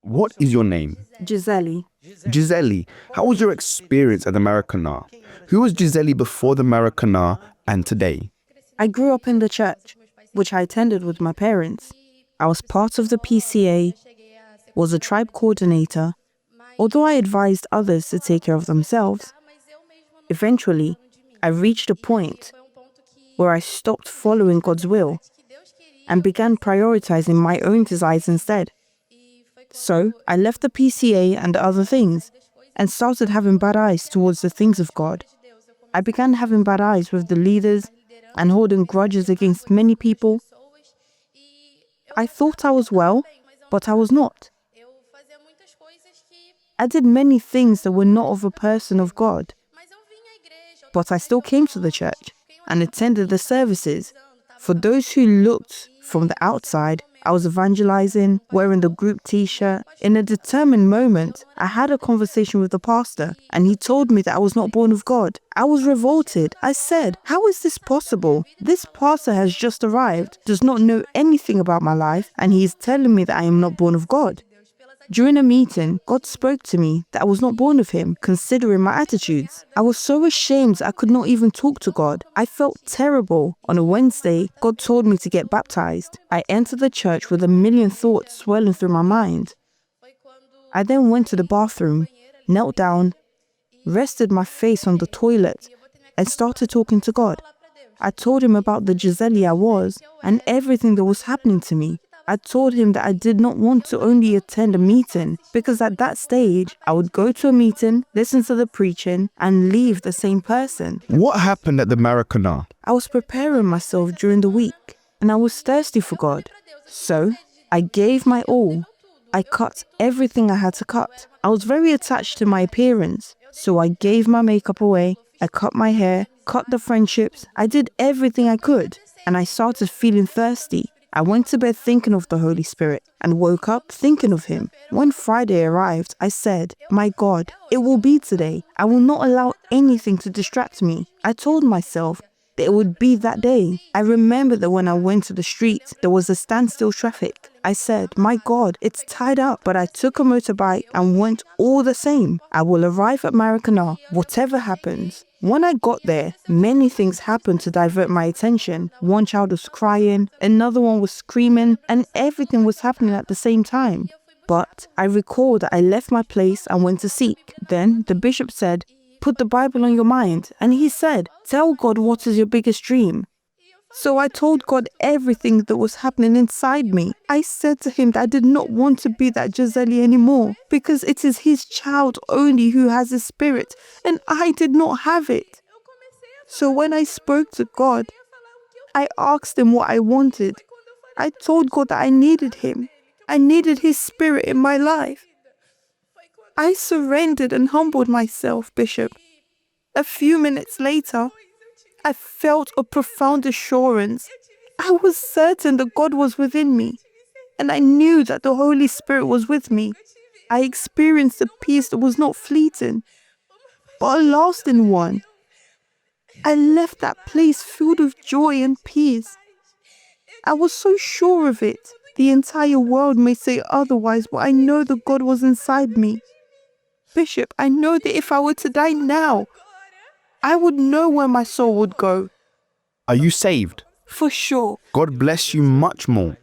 What is your name? Gisele. Gisele, how was your experience at the Maracana? Who was Gisele before the Maracana and today? I grew up in the church, which I attended with my parents. I was part of the PCA, was a tribe coordinator, although I advised others to take care of themselves. Eventually, I reached a point where I stopped following God's will and began prioritizing my own desires instead. So I left the PCA and other things and started having bad eyes towards the things of God. I began having bad eyes with the leaders and holding grudges against many people. I thought I was well, but I was not. I did many things that were not of a person of God, but I still came to the church and attended the services. For those who looked from the outside, I was evangelizing, wearing the group t-shirt. In a determined moment, I had a conversation with the pastor and he told me that I was not born of God. I was revolted. I said, "How is this possible? This pastor has just arrived, does not know anything about my life, and he is telling me that I am not born of God." During a meeting, God spoke to me that I was not born of him, considering my attitudes. I was so ashamed I could not even talk to God. I felt terrible. On a Wednesday, God told me to get baptized. I entered the church with a million thoughts swirling through my mind. I then went to the bathroom, knelt down, rested my face on the toilet, and started talking to God. I told him about the Gisele I was and everything that was happening to me. I told him that I did not want to only attend a meeting, because at that stage, I would go to a meeting, listen to the preaching, and leave the same person. What happened at the Maracana? I was preparing myself during the week, and I was thirsty for God. So, I gave my all. I cut everything I had to cut. I was very attached to my appearance, so I gave my makeup away, I cut my hair, cut the friendships, I did everything I could, and I started feeling thirsty. I went to bed thinking of the Holy Spirit and woke up thinking of him. When Friday arrived, I said, "My God, it will be today. I will not allow anything to distract me." I told myself that it would be that day. I remember that when I went to the street, there was a standstill traffic. I said, "My God, it's tied up," but I took a motorbike and went all the same. I will arrive at Maracana, whatever happens. When I got there, many things happened to divert my attention. One child was crying, another one was screaming, and everything was happening at the same time. But I recall that I left my place and went to seek. Then the bishop said, "Put the Bible on your mind." And he said, "Tell God what is your biggest dream." So I told God everything that was happening inside me. I said to him that I did not want to be that Gisele anymore, because it is his child only who has a spirit, and I did not have it. So when I spoke to God, I asked him what I wanted. I told God that I needed him. I needed his spirit in my life. I surrendered and humbled myself, Bishop. A few minutes later, I felt a profound assurance. I was certain that God was within me, and I knew that the Holy Spirit was with me. I experienced a peace that was not fleeting, but a lasting one. I left that place filled with joy and peace. I was so sure of it. The entire world may say otherwise, but I know that God was inside me. Bishop, I know that if I were to die now, I would know where my soul would go. Are you saved? For sure. God bless you much more.